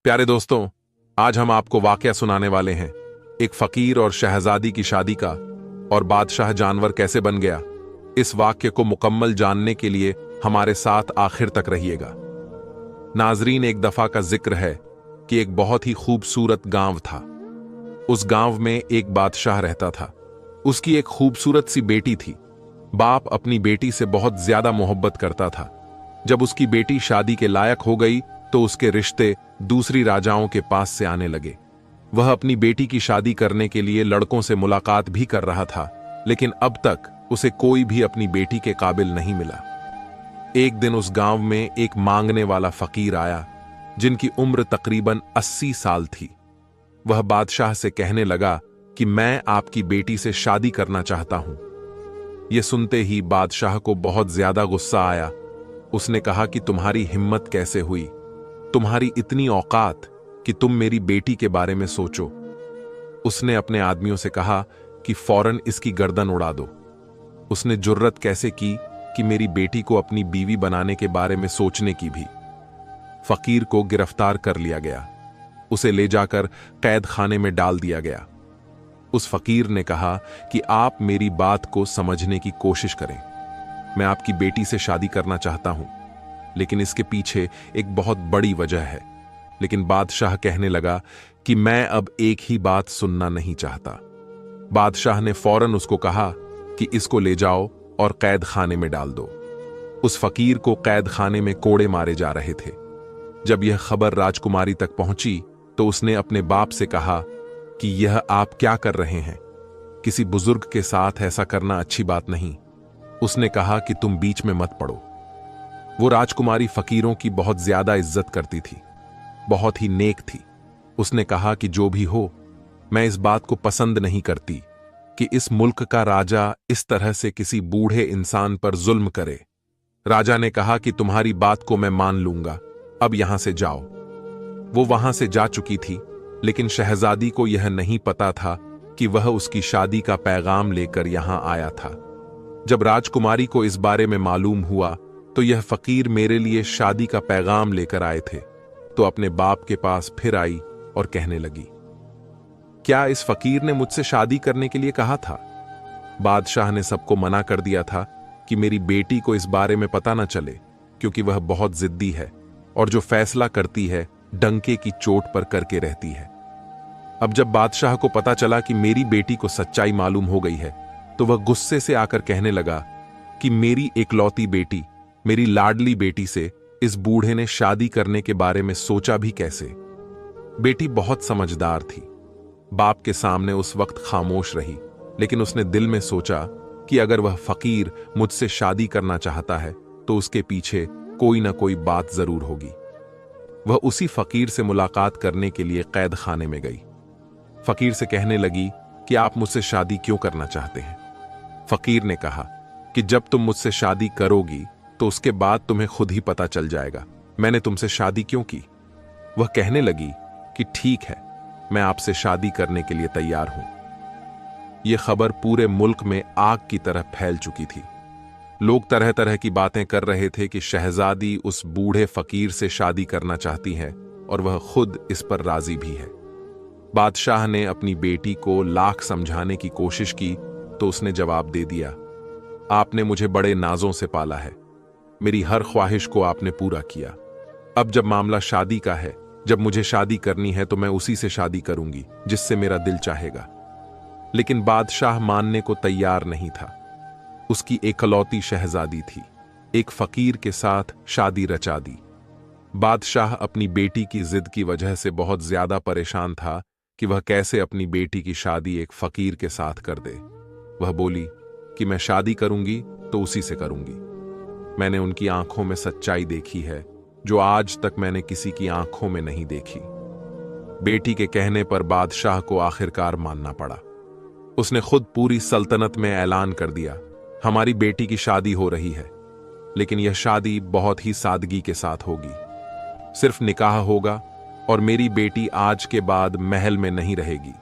प्यारे दोस्तों, आज हम आपको वाकया सुनाने वाले हैं, एक फकीर और शहजादी की शादी का, और बादशाह जानवर कैसे बन गया। इस वाक्य को मुकम्मल जानने के लिए हमारे साथ आखिर तक रहिएगा। नाजरीन, एक दफा का जिक्र है कि एक बहुत ही खूबसूरत गांव था। उस गांव में एक बादशाह रहता था। उसकी एक खूबसूरत सी बेटी थी। बाप अपनी बेटी से बहुत ज्यादा मोहब्बत करता था। जब उसकी बेटी शादी के लायक हो गई तो उसके रिश्ते दूसरी राजाओं के पास से आने लगे। वह अपनी बेटी की शादी करने के लिए लड़कों से मुलाकात भी कर रहा था, लेकिन अब तक उसे कोई भी अपनी बेटी के काबिल नहीं मिला। एक दिन उस गांव में एक मांगने वाला फकीर आया, जिनकी उम्र तकरीबन 80 साल थी। वह बादशाह से कहने लगा कि मैं आपकी बेटी से शादी करना चाहता हूं। यह सुनते ही बादशाह को बहुत ज्यादा गुस्सा आया। उसने कहा कि तुम्हारी हिम्मत कैसे हुई, तुम्हारी इतनी औकात कि तुम मेरी बेटी के बारे में सोचो। उसने अपने आदमियों से कहा कि फौरन इसकी गर्दन उड़ा दो। उसने जुर्रत कैसे की कि मेरी बेटी को अपनी बीवी बनाने के बारे में सोचने की भी। फकीर को गिरफ्तार कर लिया गया। उसे ले जाकर कैद खाने में डाल दिया गया। उस फकीर ने कहा कि आप मेरी बात को समझने की कोशिश करें। मैं आपकी बेटी से शादी करना चाहता हूं, लेकिन इसके पीछे एक बहुत बड़ी वजह है। लेकिन बादशाह कहने लगा कि मैं अब एक ही बात सुनना नहीं चाहता। बादशाह ने फौरन उसको कहा कि इसको ले जाओ और कैद खाने में डाल दो। उस फकीर को कैद खाने में कोड़े मारे जा रहे थे। जब यह खबर राजकुमारी तक पहुंची तो उसने अपने बाप से कहा कि यह आप क्या कर रहे हैं, किसी बुजुर्ग के साथ ऐसा करना अच्छी बात नहीं। उसने कहा कि तुम बीच में मत पड़ो। वो राजकुमारी फकीरों की बहुत ज्यादा इज्जत करती थी, बहुत ही नेक थी। उसने कहा कि जो भी हो, मैं इस बात को पसंद नहीं करती कि इस मुल्क का राजा इस तरह से किसी बूढ़े इंसान पर जुल्म करे। राजा ने कहा कि तुम्हारी बात को मैं मान लूंगा, अब यहां से जाओ। वो वहां से जा चुकी थी, लेकिन शहजादी को यह नहीं पता था कि वह उसकी शादी का पैगाम लेकर यहां आया था। जब राजकुमारी को इस बारे में मालूम हुआ तो यह फकीर मेरे लिए शादी का पैगाम लेकर आए थे, तो अपने बाप के पास फिर आई और कहने लगी, क्या इस फकीर ने मुझसे शादी करने के लिए कहा था? बादशाह ने सबको मना कर दिया था कि मेरी बेटी को इस बारे में पता न चले, क्योंकि वह बहुत जिद्दी है और जो फैसला करती है डंके की चोट पर करके रहती है। अब जब बादशाह को पता चला कि मेरी बेटी को सच्चाई मालूम हो गई है, तो वह गुस्से से आकर कहने लगा कि मेरी एकलौती बेटी, मेरी लाडली बेटी से इस बूढ़े ने शादी करने के बारे में सोचा भी कैसे? बेटी बहुत समझदार थी। बाप के सामने उस वक्त खामोश रही, लेकिन उसने दिल में सोचा कि अगर वह फकीर मुझसे शादी करना चाहता है तो उसके पीछे कोई ना कोई बात जरूर होगी। वह उसी फकीर से मुलाकात करने के लिए कैद खाने में गई। फकीर से कहने लगी कि आप मुझसे शादी क्यों करना चाहते हैं? फकीर ने कहा कि जब तुम मुझसे शादी करोगी तो उसके बाद तुम्हें खुद ही पता चल जाएगा मैंने तुमसे शादी क्यों की। वह कहने लगी कि ठीक है, मैं आपसे शादी करने के लिए तैयार हूं। यह खबर पूरे मुल्क में आग की तरह फैल चुकी थी। लोग तरह तरह की बातें कर रहे थे कि शहजादी उस बूढ़े फकीर से शादी करना चाहती है और वह खुद इस पर राजी भी है। बादशाह ने अपनी बेटी को लाख समझाने की कोशिश की तो उसने जवाब दे दिया, आपने मुझे बड़े नाजों से पाला है, मेरी हर ख्वाहिश को आपने पूरा किया। अब जब मामला शादी का है, जब मुझे शादी करनी है तो मैं उसी से शादी करूंगी जिससे मेरा दिल चाहेगा। लेकिन बादशाह मानने को तैयार नहीं था। उसकी एकलौती शहजादी थी, एक फकीर के साथ शादी रचा दी। बादशाह अपनी बेटी की जिद की वजह से बहुत ज्यादा परेशान था कि वह कैसे अपनी बेटी की शादी एक फकीर के साथ कर दे। वह बोली कि मैं शादी करूंगी तो उसी से करूंगी। मैंने उनकी आंखों में सच्चाई देखी है जो आज तक मैंने किसी की आंखों में नहीं देखी। बेटी के कहने पर बादशाह को आखिरकार मानना पड़ा। उसने खुद पूरी सल्तनत में ऐलान कर दिया, हमारी बेटी की शादी हो रही है, लेकिन यह शादी बहुत ही सादगी के साथ होगी। सिर्फ निकाह होगा और मेरी बेटी आज के बाद महल में नहीं रहेगी,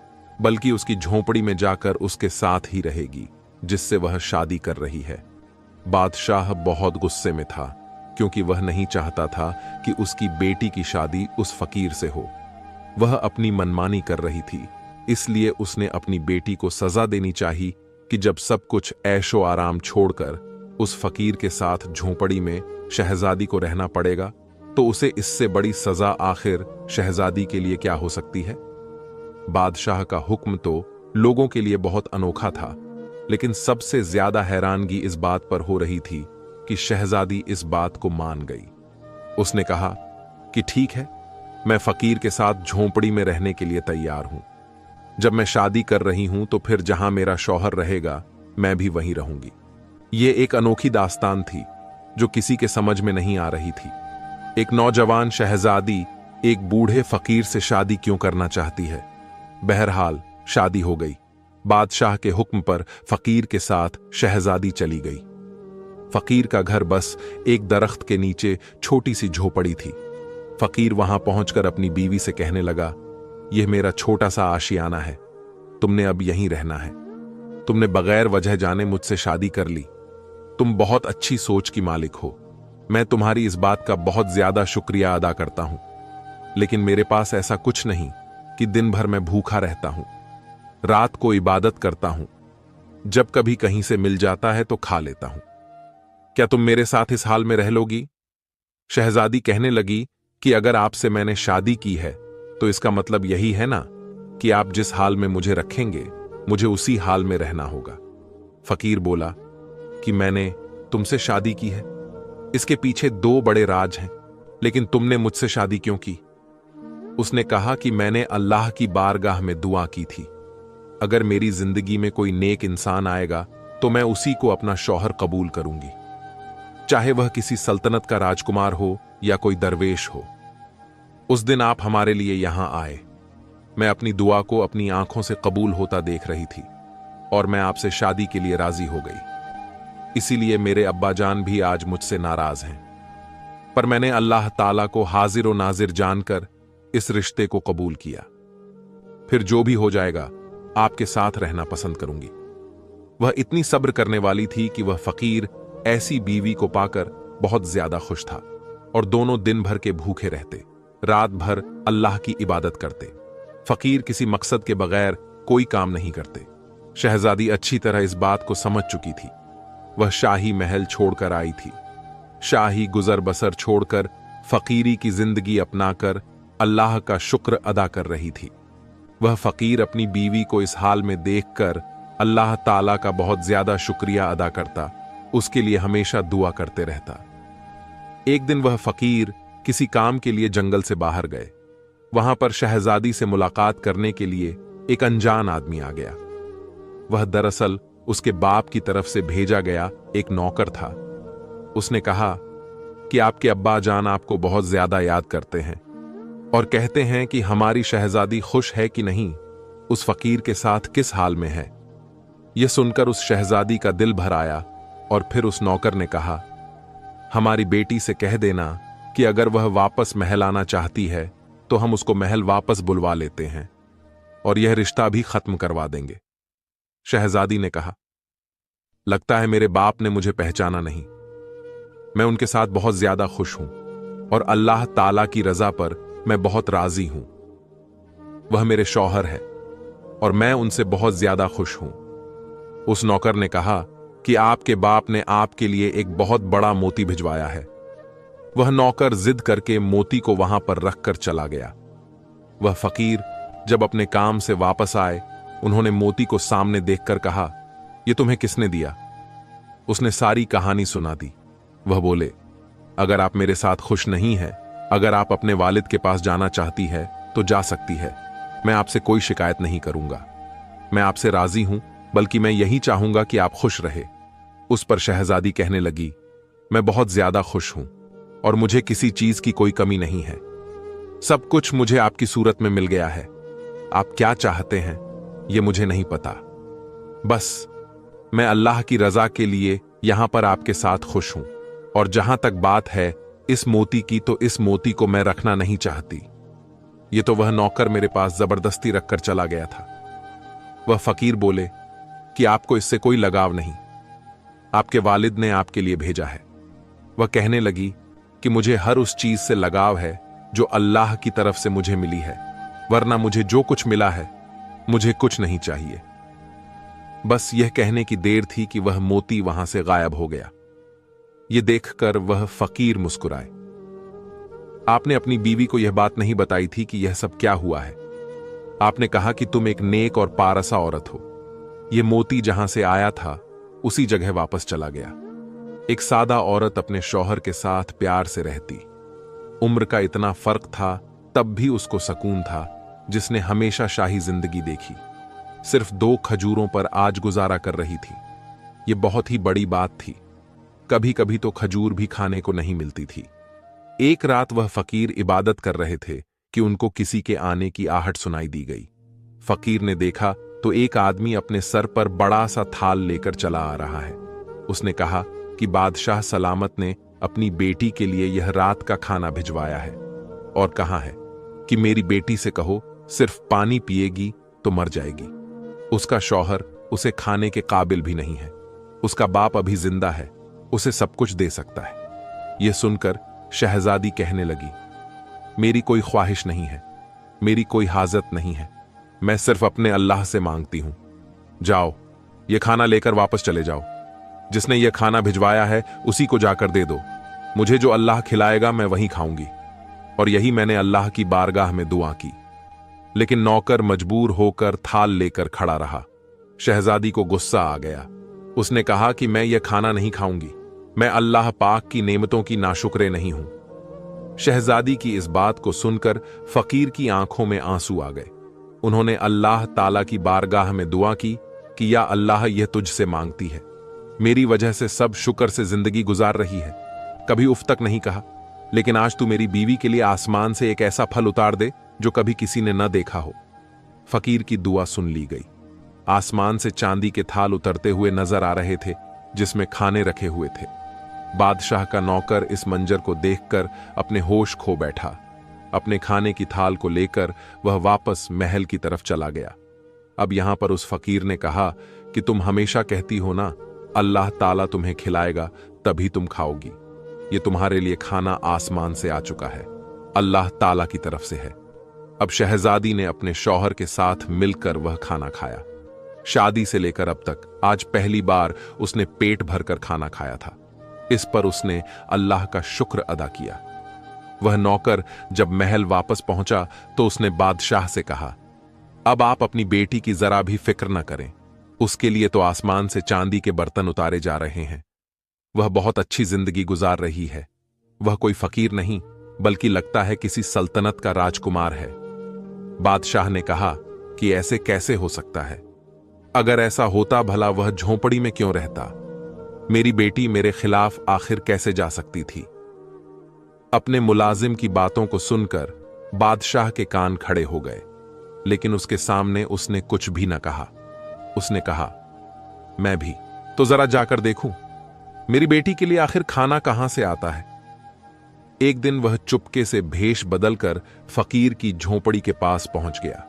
बल्कि उसकी झोंपड़ी में जाकर उसके साथ ही रहेगी जिससे वह शादी कर रही है। बादशाह बहुत गुस्से में था। क्योंकि वह नहीं चाहता था कि उसकी बेटी की शादी उस फकीर से हो। वह अपनी मनमानी कर रही थी, इसलिए उसने अपनी बेटी को सजा देनी चाहिए कि जब सब कुछ ऐशो आराम छोड़कर उस फकीर के साथ झोंपड़ी में शहजादी को रहना पड़ेगा, तो उसे इससे बड़ी सजा आखिर शहजादी के लिए क्या हो सकती है। बादशाह का हुक्म तो लोगों के लिए बहुत अनोखा था, लेकिन सबसे ज्यादा हैरानगी इस बात पर हो रही थी कि शहजादी इस बात को मान गई। उसने कहा कि ठीक है, मैं फकीर के साथ झोंपड़ी में रहने के लिए तैयार हूं। जब मैं शादी कर रही हूं तो फिर जहां मेरा शौहर रहेगा मैं भी वहीं रहूंगी। ये एक अनोखी दास्तान थी जो किसी के समझ में नहीं आ रही थी। एक नौजवान शहजादी एक बूढ़े फकीर से शादी क्यों करना चाहती है। बहरहाल शादी हो गई। बादशाह के हुक्म पर फकीर के साथ शहजादी चली गई। फकीर का घर बस एक दरख्त के नीचे छोटी सी झोपड़ी थी। फकीर वहां पहुंचकर अपनी बीवी से कहने लगा, यह मेरा छोटा सा आशियाना है, तुमने अब यहीं रहना है। तुमने बगैर वजह जाने मुझसे शादी कर ली। तुम बहुत अच्छी सोच की मालिक हो। मैं तुम्हारी इस बात का बहुत ज्यादा शुक्रिया अदा करता हूं, लेकिन मेरे पास ऐसा कुछ नहीं कि दिन भर मैं भूखा रहता हूं। रात को इबादत करता हूं, जब कभी कहीं से मिल जाता है तो खा लेता हूं। क्या तुम मेरे साथ इस हाल में रह लोगी? शहजादी कहने लगी कि अगर आपसे मैंने शादी की है तो इसका मतलब यही है ना कि आप जिस हाल में मुझे रखेंगे मुझे उसी हाल में रहना होगा। फकीर बोला कि मैंने तुमसे शादी की है, इसके पीछे दो बड़े राज हैं, लेकिन तुमने मुझसे शादी क्यों की? उसने कहा कि मैंने अल्लाह की बारगाह में दुआ की थी, अगर मेरी जिंदगी में कोई नेक इंसान आएगा तो मैं उसी को अपना शौहर कबूल करूंगी, चाहे वह किसी सल्तनत का राजकुमार हो या कोई दरवेश हो। उस दिन आप हमारे लिए यहां आए। मैं अपनी दुआ को अपनी आंखों से कबूल होता देख रही थी और मैं आपसे शादी के लिए राजी हो गई। इसीलिए मेरे अब्बाजान भी आज मुझसे नाराज हैं, पर मैंने अल्लाह ताला को हाजिर और नाजिर जानकर इस रिश्ते को कबूल किया। फिर जो भी हो जाएगा आपके साथ रहना पसंद करूंगी। वह इतनी सब्र करने वाली थी कि वह फकीर ऐसी बीवी को पाकर बहुत ज्यादा खुश था और दोनों दिन भर के भूखे रहते, रात भर अल्लाह की इबादत करते। फकीर किसी मकसद के बगैर कोई काम नहीं करते। शहजादी अच्छी तरह इस बात को समझ चुकी थी। वह शाही महल छोड़कर आई थी, शाही गुजर बसर छोड़कर फकीरी की जिंदगी अपनाकर अल्लाह का शुक्र अदा कर रही थी। वह फकीर अपनी बीवी को इस हाल में देखकर अल्लाह ताला का बहुत ज्यादा शुक्रिया अदा करता, उसके लिए हमेशा दुआ करते रहता। एक दिन वह फकीर किसी काम के लिए जंगल से बाहर गए। वहां पर शहजादी से मुलाकात करने के लिए एक अनजान आदमी आ गया। वह दरअसल उसके बाप की तरफ से भेजा गया एक नौकर था। उसने कहा कि आपके अब्बा जान आपको बहुत ज्यादा याद करते हैं और कहते हैं कि हमारी शहजादी खुश है कि नहीं, उस फकीर के साथ किस हाल में है। यह सुनकर उस शहजादी का दिल भर आया और फिर उस नौकर ने कहा, हमारी बेटी से कह देना कि अगर वह वापस महल आना चाहती है तो हम उसको महल वापस बुलवा लेते हैं और यह रिश्ता भी खत्म करवा देंगे। शहजादी ने कहा, लगता है मेरे बाप ने मुझे पहचाना नहीं। मैं उनके साथ बहुत ज्यादा खुश हूं और अल्लाह ताला की रजा पर मैं बहुत राजी हूं। वह मेरे शौहर है और मैं उनसे बहुत ज्यादा खुश हूं। उस नौकर ने कहा कि आपके बाप ने आपके लिए एक बहुत बड़ा मोती भिजवाया है। वह नौकर जिद करके मोती को वहां पर रखकर चला गया। वह फकीर जब अपने काम से वापस आए, उन्होंने मोती को सामने देखकर कहा, यह तुम्हें किसने दिया? उसने सारी कहानी सुना दी। वह बोले, अगर आप मेरे साथ खुश नहीं हैं, अगर आप अपने वालिद के पास जाना चाहती है तो जा सकती है। मैं आपसे कोई शिकायत नहीं करूंगा। मैं आपसे राजी हूं, बल्कि मैं यही चाहूंगा कि आप खुश रहे। उस पर शहजादी कहने लगी, मैं बहुत ज्यादा खुश हूं और मुझे किसी चीज की कोई कमी नहीं है। सब कुछ मुझे आपकी सूरत में मिल गया है। आप क्या चाहते हैं यह मुझे नहीं पता। बस मैं अल्लाह की रजा के लिए यहां पर आपके साथ खुश हूं और जहां तक बात है इस मोती की, तो इस मोती को मैं रखना नहीं चाहती। ये तो वह नौकर मेरे पास जबरदस्ती रखकर चला गया था। वह फकीर बोले कि आपको इससे कोई लगाव नहीं, आपके वालिद ने आपके लिए भेजा है। वह कहने लगी कि मुझे हर उस चीज से लगाव है जो अल्लाह की तरफ से मुझे मिली है, वरना मुझे जो कुछ मिला है मुझे कुछ नहीं चाहिए। बस यह कहने की देर थी कि वह मोती वहां से गायब हो गया। यह देखकर वह फकीर मुस्कुराए। आपने अपनी बीवी को यह बात नहीं बताई थी कि यह सब क्या हुआ है। आपने कहा कि तुम एक नेक और पारसा औरत हो। यह मोती जहां से आया था उसी जगह वापस चला गया। एक सादा औरत अपने शौहर के साथ प्यार से रहती। उम्र का इतना फर्क था, तब भी उसको सुकून था, जिसने हमेशा शाही जिंदगी देखी। सिर्फ 2 खजूरों पर आज गुजारा कर रही थी। यह बहुत ही बड़ी बात थी। कभी कभी तो खजूर भी खाने को नहीं मिलती थी। एक रात वह फकीर इबादत कर रहे थे कि उनको किसी के आने की आहट सुनाई दी गई। फकीर ने देखा तो एक आदमी अपने सर पर बड़ा सा थाल लेकर चला आ रहा है। उसने कहा कि बादशाह सलामत ने अपनी बेटी के लिए यह रात का खाना भिजवाया है और कहा है कि मेरी बेटी से कहो सिर्फ पानी पिएगी तो मर जाएगी। उसका शौहर उसे खाने के काबिल भी नहीं है। उसका बाप अभी जिंदा है, उसे सब कुछ दे सकता है। यह सुनकर शहजादी कहने लगी, मेरी कोई ख्वाहिश नहीं है, मेरी कोई हाजत नहीं है, मैं सिर्फ अपने अल्लाह से मांगती हूं। जाओ, यह खाना लेकर वापस चले जाओ। जिसने यह खाना भिजवाया है उसी को जाकर दे दो। मुझे जो अल्लाह खिलाएगा मैं वही खाऊंगी। और यही मैंने अल्लाह की बारगाह में दुआ की। लेकिन नौकर मजबूर होकर थाल लेकर खड़ा रहा। शहजादी को गुस्सा आ गया। उसने कहा कि मैं यह खाना नहीं खाऊंगी, मैं अल्लाह पाक की नेमतों की नाशुक्रे नहीं हूं। शहजादी की इस बात को सुनकर फकीर की आंखों में आंसू आ गए। उन्होंने अल्लाह ताला की बारगाह में दुआ की कि या अल्लाह, यह तुझसे मांगती है, मेरी वजह से सब शुक्र से जिंदगी गुजार रही है, कभी उफ तक नहीं कहा, लेकिन आज तू मेरी बीवी के लिए आसमान से एक ऐसा फल उतार दे जो कभी किसी ने न देखा हो। फकीर की दुआ सुन ली गई। आसमान से चांदी के थाल उतरते हुए नजर आ रहे थे जिसमें खाने रखे हुए थे। बादशाह का नौकर इस मंजर को देखकर अपने होश खो बैठा। अपने खाने की थाल को लेकर वह वापस महल की तरफ चला गया। अब यहां पर उस फकीर ने कहा कि तुम हमेशा कहती हो ना, अल्लाह ताला तुम्हें खिलाएगा तभी तुम खाओगी। ये तुम्हारे लिए खाना आसमान से आ चुका है, अल्लाह ताला की तरफ से है। अब शहजादी ने अपने शौहर के साथ मिलकर वह खाना खाया। शादी से लेकर अब तक आज पहली बार उसने पेट भरकर खाना खाया था। इस पर उसने अल्लाह का शुक्र अदा किया। वह नौकर जब महल वापस पहुंचा तो उसने बादशाह से कहा, अब आप अपनी बेटी की जरा भी फिक्र न करें, उसके लिए तो आसमान से चांदी के बर्तन उतारे जा रहे हैं। वह बहुत अच्छी जिंदगी गुजार रही है। वह कोई फकीर नहीं बल्कि लगता है किसी सल्तनत का राजकुमार है। बादशाह ने कहा कि ऐसे कैसे हो सकता है? अगर ऐसा होता भला वह झोंपड़ी में क्यों रहता? मेरी बेटी मेरे खिलाफ आखिर कैसे जा सकती थी? अपने मुलाजिम की बातों को सुनकर बादशाह के कान खड़े हो गए, लेकिन उसके सामने उसने कुछ भी न कहा। उसने कहा, मैं भी तो जरा जाकर देखूं, मेरी बेटी के लिए आखिर खाना कहां से आता है। एक दिन वह चुपके से भेष बदलकर फकीर की झोंपड़ी के पास पहुंच गया।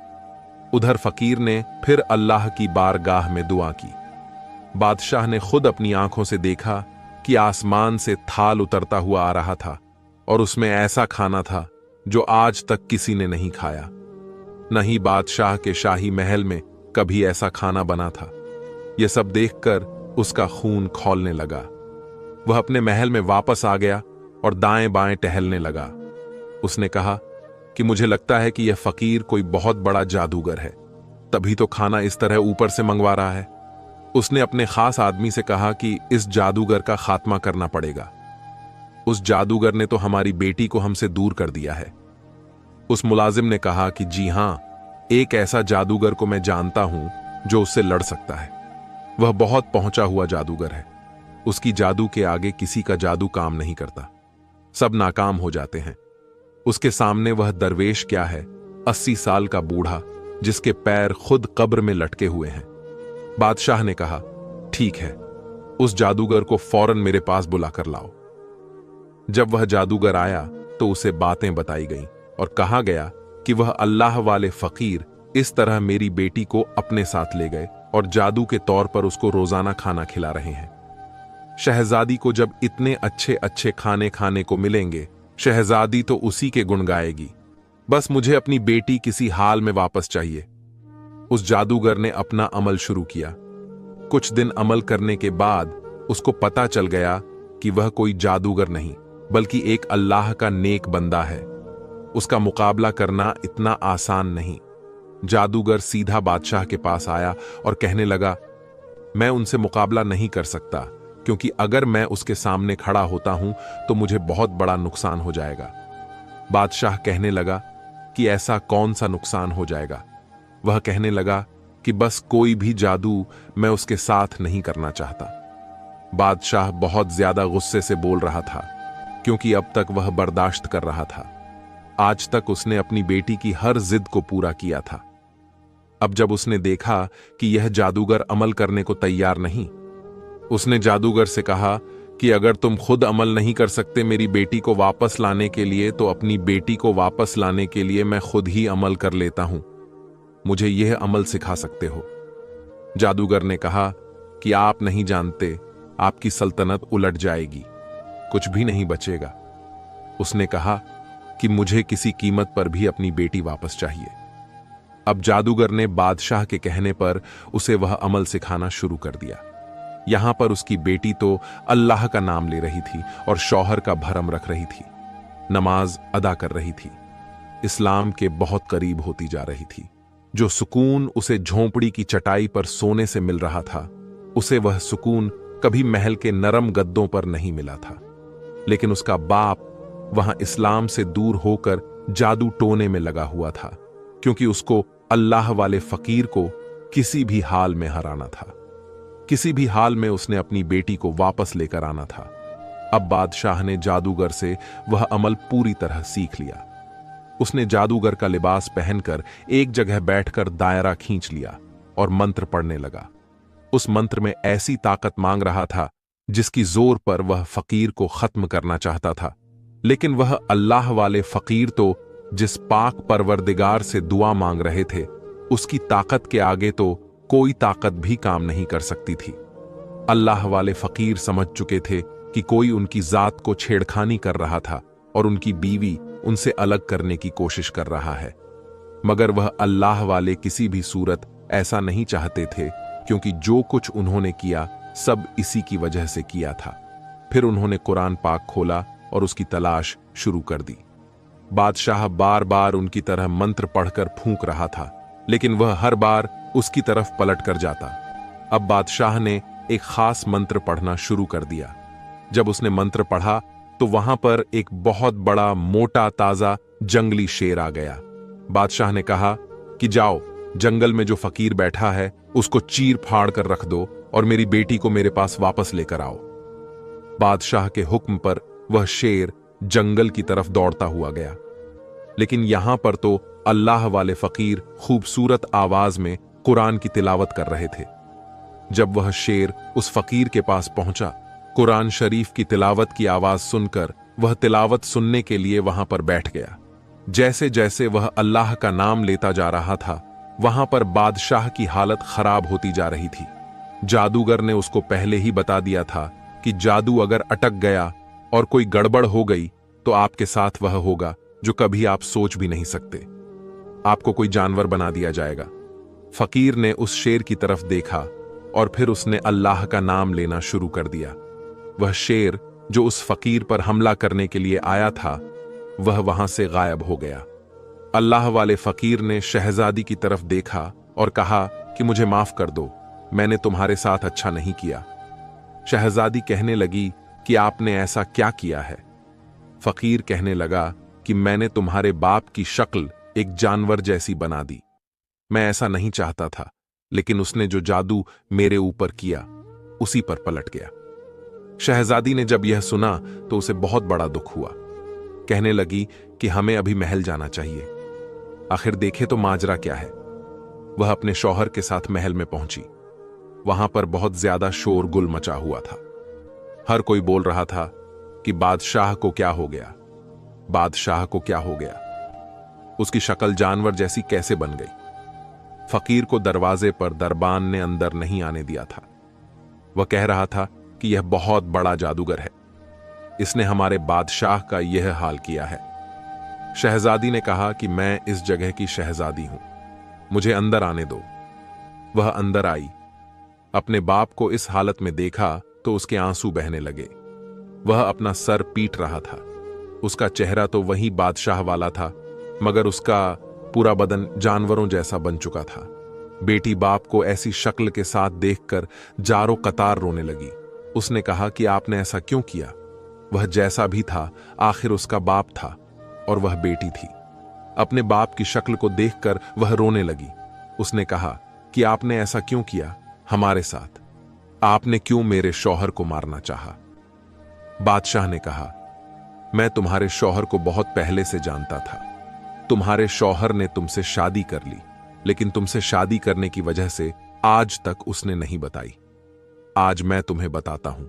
उधर फकीर ने फिर अल्लाह की बारगाह में दुआ की। बादशाह ने खुद अपनी आंखों से देखा कि आसमान से थाल उतरता हुआ आ रहा था और उसमें ऐसा खाना था जो आज तक किसी ने नहीं खाया। न ही बादशाह के शाही महल में कभी ऐसा खाना बना था। यह सब देखकर उसका खून खौलने लगा। वह अपने महल में वापस आ गया और दाएं बाएं टहलने लगा। उसने कहा कि मुझे लगता है कि यह फकीर कोई बहुत बड़ा जादूगर है, तभी तो खाना इस तरह ऊपर से मंगवा रहा है। उसने अपने खास आदमी से कहा कि इस जादूगर का खात्मा करना पड़ेगा। उस जादूगर ने तो हमारी बेटी को हमसे दूर कर दिया है। उस मुलाजिम ने कहा कि जी हां, एक ऐसा जादूगर को मैं जानता हूं जो उससे लड़ सकता है। वह बहुत पहुंचा हुआ जादूगर है। उसकी जादू के आगे किसी का जादू काम नहीं करता, सब नाकाम हो जाते हैं। उसके सामने वह दरवेश क्या है, 80 साल का बूढ़ा जिसके पैर खुद कब्र में लटके हुए हैं। बादशाह ने कहा, ठीक है, उस जादूगर को फौरन मेरे पास बुलाकर लाओ। जब वह जादूगर आया तो उसे बातें बताई गईं और कहा गया कि वह अल्लाह वाले फकीर इस तरह मेरी बेटी को अपने साथ ले गए और जादू के तौर पर उसको रोजाना खाना खिला रहे हैं। शहजादी को जब इतने अच्छे अच्छे खाने खाने को मिलेंगे, शहजादी तो उसी के गुण गाएगी। बस मुझे अपनी बेटी किसी हाल में वापस चाहिए। उस जादूगर ने अपना अमल शुरू किया। कुछ दिन अमल करने के बाद उसको पता चल गया कि वह कोई जादूगर नहीं, बल्कि एक अल्लाह का नेक बंदा है। उसका मुकाबला करना इतना आसान नहीं। जादूगर सीधा बादशाह के पास आया और कहने लगा, मैं उनसे मुकाबला नहीं कर सकता, क्योंकि अगर मैं उसके सामने खड़ा होता हूं तो मुझे बहुत बड़ा नुकसान हो जाएगा। बादशाह कहने लगा कि ऐसा कौन सा नुकसान हो जाएगा। वह कहने लगा कि बस कोई भी जादू मैं उसके साथ नहीं करना चाहता। बादशाह बहुत ज्यादा गुस्से से बोल रहा था, क्योंकि अब तक वह बर्दाश्त कर रहा था। आज तक उसने अपनी बेटी की हर जिद को पूरा किया था। अब जब उसने देखा कि यह जादूगर अमल करने को तैयार नहीं, उसने जादूगर से कहा कि अगर तुम खुद अमल नहीं कर सकते मेरी बेटी को वापस लाने के लिए, तो अपनी बेटी को वापस लाने के लिए मैं खुद ही अमल कर लेता हूं। मुझे यह अमल सिखा सकते हो। जादूगर ने कहा कि आप नहीं जानते, आपकी सल्तनत उलट जाएगी, कुछ भी नहीं बचेगा। उसने कहा कि मुझे किसी कीमत पर भी अपनी बेटी वापस चाहिए। अब जादूगर ने बादशाह के कहने पर उसे वह अमल सिखाना शुरू कर दिया। यहां पर उसकी बेटी तो अल्लाह का नाम ले रही थी और शौहर का भरम रख रही थी, नमाज अदा कर रही थी, इस्लाम के बहुत करीब होती जा रही थी। जो सुकून उसे झोंपड़ी की चटाई पर सोने से मिल रहा था, उसे वह सुकून कभी महल के नरम गद्दों पर नहीं मिला था। लेकिन उसका बाप वहां इस्लाम से दूर होकर जादू टोने में लगा हुआ था, क्योंकि उसको अल्लाह वाले फकीर को किसी भी हाल में हराना था। किसी भी हाल में उसने अपनी बेटी को वापस लेकर आना था। अब बादशाह ने जादूगर से वह अमल पूरी तरह सीख लिया। उसने जादूगर का लिबास पहनकर एक जगह बैठकर दायरा खींच लिया और मंत्र पढ़ने लगा। उस मंत्र में ऐसी ताकत मांग रहा था जिसकी जोर पर वह फकीर को खत्म करना चाहता था। लेकिन वह अल्लाह वाले फकीर तो जिस पाक परवरदिगार से दुआ मांग रहे थे, उसकी ताकत के आगे तो कोई ताकत भी काम नहीं कर सकती थी। अल्लाह वाले फकीर समझ चुके थे कि कोई उनकी जात को छेड़खानी कर रहा था और उनकी बीवी उनसे अलग करने की कोशिश कर रहा है। मगर वह अल्लाह वाले किसी भी सूरत ऐसा नहीं चाहते थे, क्योंकि जो कुछ उन्होंने किया सब इसी की वजह से किया था। फिर उन्होंने कुरान पाक खोला और उसकी तलाश शुरू कर दी। बादशाह बार बार उनकी तरह मंत्र पढ़कर फूंक रहा था, लेकिन वह हर बार उसकी तरफ पलट कर जाता। अब बादशाह ने एक खास मंत्र पढ़ना शुरू कर दिया। जब उसने मंत्र पढ़ा तो वहां पर एक बहुत बड़ा मोटा ताजा जंगली शेर आ गया। बादशाह ने कहा कि जाओ, जंगल में जो फकीर बैठा है उसको चीर फाड़ कर रख दो और मेरी बेटी को मेरे पास वापस लेकर आओ। बादशाह के हुक्म पर वह शेर जंगल की तरफ दौड़ता हुआ गया। लेकिन यहां पर तो अल्लाह वाले फकीर खूबसूरत आवाज में कुरान की तिलावत कर रहे थे। जब वह शेर उस फकीर के पास पहुंचा, कुरान शरीफ की तिलावत की आवाज सुनकर वह तिलावत सुनने के लिए वहां पर बैठ गया। जैसे जैसे वह अल्लाह का नाम लेता जा रहा था, वहां पर बादशाह की हालत खराब होती जा रही थी। जादूगर ने उसको पहले ही बता दिया था कि जादू अगर अटक गया और कोई गड़बड़ हो गई तो आपके साथ वह होगा जो कभी आप सोच भी नहीं सकते। आपको कोई जानवर बना दिया जाएगा। फकीर ने उस शेर की तरफ देखा और फिर उसने अल्लाह का नाम लेना शुरू कर दिया। वह शेर जो उस फकीर पर हमला करने के लिए आया था, वह वहां से गायब हो गया। अल्लाह वाले फकीर ने शहजादी की तरफ देखा और कहा कि मुझे माफ कर दो, मैंने तुम्हारे साथ अच्छा नहीं किया। शहजादी कहने लगी कि आपने ऐसा क्या किया है? फकीर कहने लगा कि मैंने तुम्हारे बाप की शक्ल एक जानवर जैसी बना दी। मैं ऐसा नहीं चाहता था, लेकिन उसने जो जादू मेरे ऊपर किया उसी पर पलट गया। शहजादी ने जब यह सुना तो उसे बहुत बड़ा दुख हुआ। कहने लगी कि हमें अभी महल जाना चाहिए, आखिर देखे तो माजरा क्या है। वह अपने शौहर के साथ महल में पहुंची। वहां पर बहुत ज्यादा शोरगुल मचा हुआ था। हर कोई बोल रहा था कि बादशाह को क्या हो गया, बादशाह को क्या हो गया, उसकी शक्ल जानवर जैसी कैसे बन गई। फकीर को दरवाजे पर दरबान ने अंदर नहीं आने दिया था। वह कह रहा था कि यह बहुत बड़ा जादूगर है। इसने हमारे बादशाह का यह हाल किया है। शहजादी ने कहा कि मैं इस जगह की शहजादी हूं, मुझे अंदर आने दो। वह अंदर आई। अपने बाप को इस हालत में देखा तो उसके आंसू बहने लगे। वह अपना सर पीट रहा था। उसका चेहरा तो वही बादशाह वाला था, मगर उसका पूरा बदन जानवरों जैसा बन चुका था। बेटी बाप को ऐसी शक्ल के साथ देखकर जारो कतार रोने लगी। उसने कहा कि आपने ऐसा क्यों किया? वह जैसा भी था आखिर उसका बाप था और वह बेटी थी। अपने बाप की शक्ल को देखकर वह रोने लगी। उसने कहा कि आपने ऐसा क्यों किया हमारे साथ? आपने क्यों मेरे शौहर को मारना चाहा? बादशाह ने कहा, मैं तुम्हारे शौहर को बहुत पहले से जानता था। तुम्हारे शौहर ने तुमसे शादी कर ली, लेकिन तुमसे शादी करने की वजह से आज तक उसने नहीं बताई। आज मैं तुम्हें बताता हूं।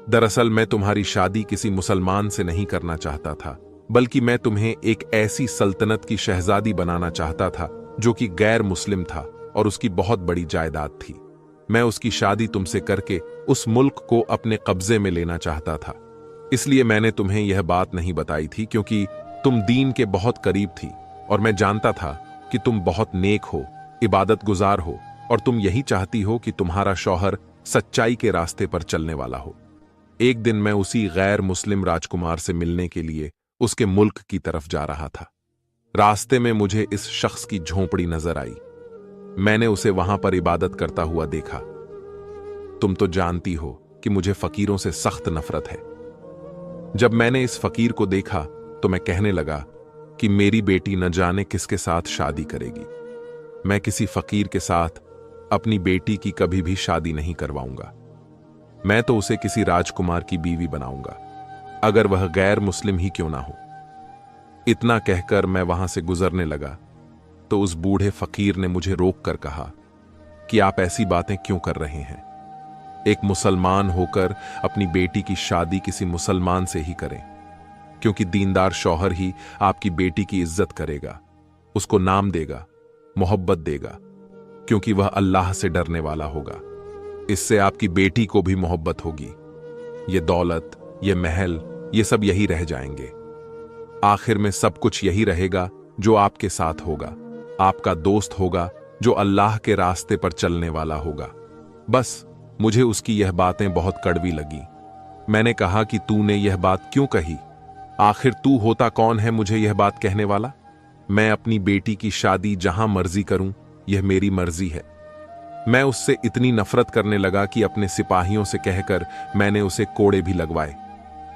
दरअसल मैं तुम्हारी शादी किसी मुसलमान से नहीं करना चाहता था, बल्कि मैं तुम्हें एक ऐसी सल्तनत की शहजादी बनाना चाहता था जो कि गैर मुस्लिम था और उसकी बहुत बड़ी जायदाद थी। मैं उसकी शादी तुमसे करके उस मुल्क को अपने कब्जे में लेना चाहता था। इसलिए मैंने तुम्हें यह बात नहीं बताई थी, क्योंकि तुम दीन के बहुत करीब थी और मैं जानता था कि तुम बहुत नेक हो, इबादत गुजार हो और तुम यही चाहती हो कि तुम्हारा शौहर सच्चाई के रास्ते पर चलने वाला हो। एक दिन मैं उसी गैर मुस्लिम राजकुमार से मिलने के लिए उसके मुल्क की तरफ जा रहा था। रास्ते में मुझे इस शख्स की झोंपड़ी नजर आई। मैंने उसे वहां पर इबादत करता हुआ देखा। तुम तो जानती हो कि मुझे फकीरों से सख्त नफरत है। जब मैंने इस फकीर को देखा तो मैं कहने लगा कि मेरी बेटी न जाने किसके साथ शादी करेगी। मैं किसी फकीर के साथ अपनी बेटी की कभी भी शादी नहीं करवाऊंगा। मैं तो उसे किसी राजकुमार की बीवी बनाऊंगा, अगर वह गैर मुस्लिम ही क्यों ना हो। इतना कहकर मैं वहां से गुजरने लगा तो उस बूढ़े फकीर ने मुझे रोककर कहा कि आप ऐसी बातें क्यों कर रहे हैं? एक मुसलमान होकर अपनी बेटी की शादी किसी मुसलमान से ही करें, क्योंकि दीनदार शौहर ही आपकी बेटी की इज्जत करेगा, उसको नाम देगा, मोहब्बत देगा, क्योंकि वह अल्लाह से डरने वाला होगा। इससे आपकी बेटी को भी मोहब्बत होगी। ये दौलत, ये महल, ये सब यही रह जाएंगे। आखिर में सब कुछ यही रहेगा जो आपके साथ होगा। आपका दोस्त होगा जो अल्लाह के रास्ते पर चलने वाला होगा। बस मुझे उसकी यह बातें बहुत कड़वी लगी। मैंने कहा कि तूने यह बात क्यों कही? आखिर तू होता कौन है मुझे यह बात कहने वाला? मैं अपनी बेटी की शादी जहां मर्जी करूं, यह मेरी मर्जी है। मैं उससे इतनी नफरत करने लगा कि अपने सिपाहियों से कहकर मैंने उसे कोड़े भी लगवाए।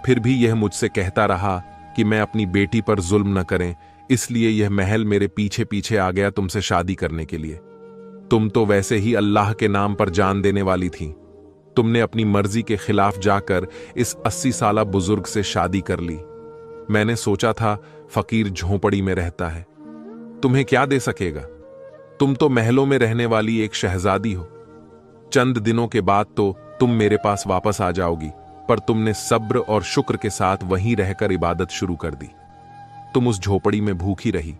फिर भी यह मुझसे कहता रहा कि मैं अपनी बेटी पर जुल्म न करें, इसलिए यह महल मेरे पीछे पीछे आ गया तुमसे शादी करने के लिए। तुम तो वैसे ही अल्लाह के नाम पर जान देने वाली थी। तुमने अपनी मर्जी के खिलाफ जाकर इस 80 साला बुजुर्ग से शादी कर ली। मैंने सोचा था फकीर झोंपड़ी में रहता है, तुम्हें क्या दे सकेगा? तुम तो महलों में रहने वाली एक शहजादी हो। चंद दिनों के बाद तो तुम मेरे पास वापस आ जाओगी, पर तुमने सब्र और शुक्र के साथ वहीं रहकर इबादत शुरू कर दी। तुम उस झोपड़ी में भूखी रही,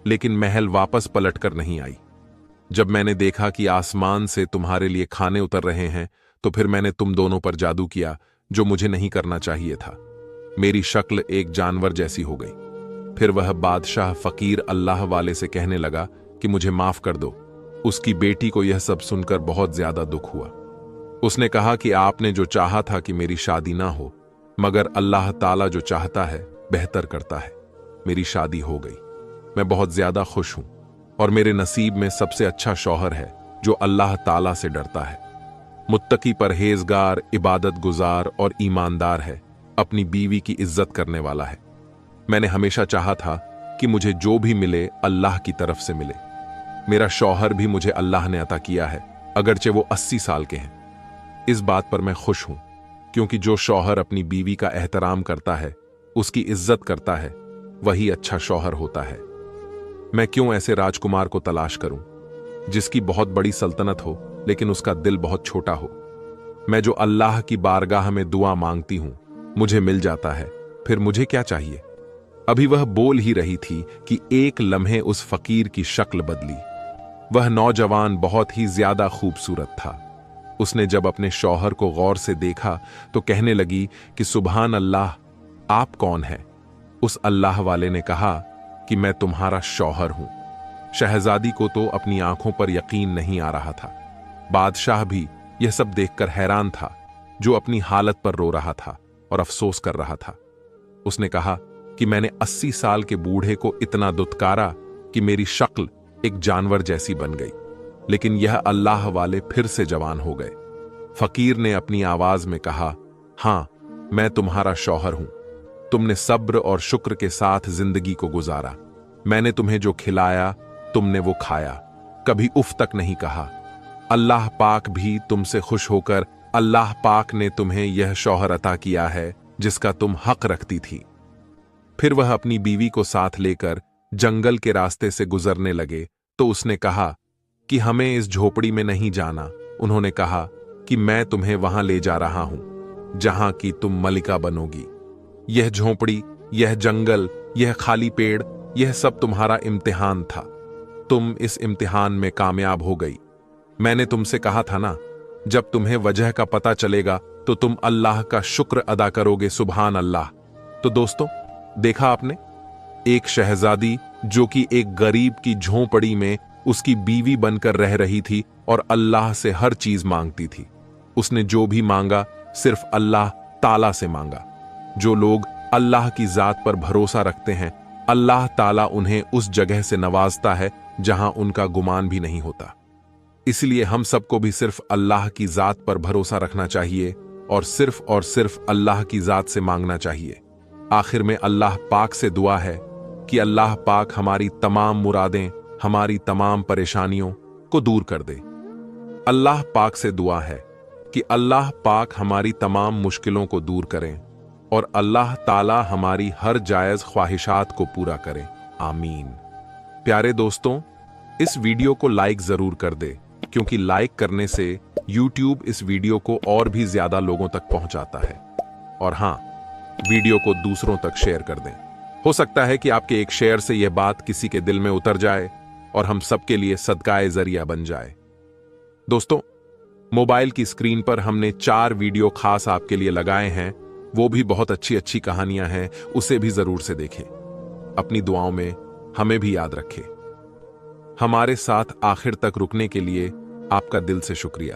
लेकिन महल वापस पलटकर नहीं आई। जब मैंने देखा कि आसमान से तुम्हारे लिए खाने उतर रहे हैं, तो फिर मैंने तुम दोनों पर जादू किया, जो मुझे नहीं करना चाहिए था। मेरी शक्ल एक जानवर जैसी हो गई। फिर वह बादशाह फकीर अल्लाह वाले से कहने लगा कि मुझे माफ कर दो। उसकी बेटी को यह सब सुनकर बहुत ज्यादा दुख हुआ। उसने कहा कि आपने जो चाहा था कि मेरी शादी ना हो, मगर अल्लाह ताला जो चाहता है बेहतर करता है। मेरी शादी हो गई। मैं बहुत ज्यादा खुश हूं और मेरे नसीब में सबसे अच्छा शौहर है जो अल्लाह ताला से डरता है, मुत्तकी, परहेजगार, इबादत गुजार और ईमानदार है, अपनी बीवी की इज्जत करने वाला है। मैंने हमेशा चाहा था कि मुझे जो भी मिले अल्लाह की तरफ से मिले। मेरा शौहर भी मुझे अल्लाह ने अता किया है, अगरचे वो 80 साल के हैं। इस बात पर मैं खुश हूं, क्योंकि जो शौहर अपनी बीवी का एहतराम करता है, उसकी इज्जत करता है, वही अच्छा शौहर होता है। मैं क्यों ऐसे राजकुमार को तलाश करूं जिसकी बहुत बड़ी सल्तनत हो लेकिन उसका दिल बहुत छोटा हो? मैं जो अल्लाह की बारगाह में दुआ मांगती हूं मुझे मिल जाता है, फिर मुझे क्या चाहिए? अभी वह बोल ही रही थी कि एक लम्हे उस फकीर की शक्ल बदली। वह नौजवान बहुत ही ज्यादा खूबसूरत था। उसने जब अपने शौहर को गौर से देखा तो कहने लगी कि सुभान अल्लाह, आप कौन हैं? उस अल्लाह वाले ने कहा कि मैं तुम्हारा शौहर हूं। शहजादी को तो अपनी आंखों पर यकीन नहीं आ रहा था। बादशाह भी यह सब देखकर हैरान था, जो अपनी हालत पर रो रहा था और अफसोस कर रहा था। उसने कहा कि मैंने 80 साल के बूढ़े को इतना दुत्कारा कि मेरी शक्ल एक जानवर जैसी बन गई, लेकिन यह अल्लाह वाले फिर से जवान हो गए। फकीर ने अपनी आवाज में कहा, हां, मैं तुम्हारा शौहर हूं। तुमने सब्र और शुक्र के साथ जिंदगी को गुजारा। मैंने तुम्हें जो खिलाया तुमने वो खाया, कभी उफ तक नहीं कहा। अल्लाह पाक भी तुमसे खुश होकर अल्लाह पाक ने तुम्हें यह शौहर अता किया है जिसका तुम हक रखती थी। फिर वह अपनी बीवी को साथ लेकर जंगल के रास्ते से गुजरने लगे तो उसने कहा कि हमें इस झोपड़ी में नहीं जाना। उन्होंने कहा कि मैं तुम्हें वहां ले जा रहा हूं जहां की तुम मलिका बनोगी। यह झोपड़ी, यह जंगल, यह खाली पेड़, यह सब तुम्हारा इम्तिहान था। तुम इस इम्तिहान में कामयाब हो गई। मैंने तुमसे कहा था ना, जब तुम्हें वजह का पता चलेगा तो तुम अल्लाह का शुक्र अदा करोगे। सुभान अल्लाह। तो दोस्तों, देखा आपने, एक शहजादी जो कि एक गरीब की झोंपड़ी में उसकी बीवी बनकर रह रही थी और अल्लाह से हर चीज मांगती थी। उसने जो भी मांगा सिर्फ अल्लाह ताला से मांगा। जो लोग अल्लाह की जात पर भरोसा रखते हैं, अल्लाह ताला उन्हें उस जगह से नवाजता है जहां उनका गुमान भी नहीं होता। इसलिए हम सबको भी सिर्फ अल्लाह की जात पर भरोसा रखना चाहिए और सिर्फ अल्लाह की जात से मांगना चाहिए। आखिर में अल्लाह पाक से दुआ है कि अल्लाह पाक हमारी तमाम मुरादें, हमारी तमाम परेशानियों को दूर कर दे। अल्लाह पाक से दुआ है कि अल्लाह पाक हमारी तमाम मुश्किलों को दूर करें और अल्लाह ताला हमारी हर जायज ख्वाहिशात को पूरा करें। आमीन। प्यारे दोस्तों, इस वीडियो को लाइक जरूर कर दे, क्योंकि लाइक करने से YouTube इस वीडियो को और भी ज्यादा लोगों तक पहुंचाता है। और हां, वीडियो को दूसरों तक शेयर कर दें। हो सकता है कि आपके एक शेयर से यह बात किसी के दिल में उतर जाए और हम सबके लिए सदकाए जरिया बन जाए। दोस्तों, मोबाइल की स्क्रीन पर हमने 4 वीडियो खास आपके लिए लगाए हैं। वो भी बहुत अच्छी अच्छी कहानियां हैं, उसे भी जरूर से देखें। अपनी दुआओं में हमें भी याद रखें। हमारे साथ आखिर तक रुकने के लिए आपका दिल से शुक्रिया।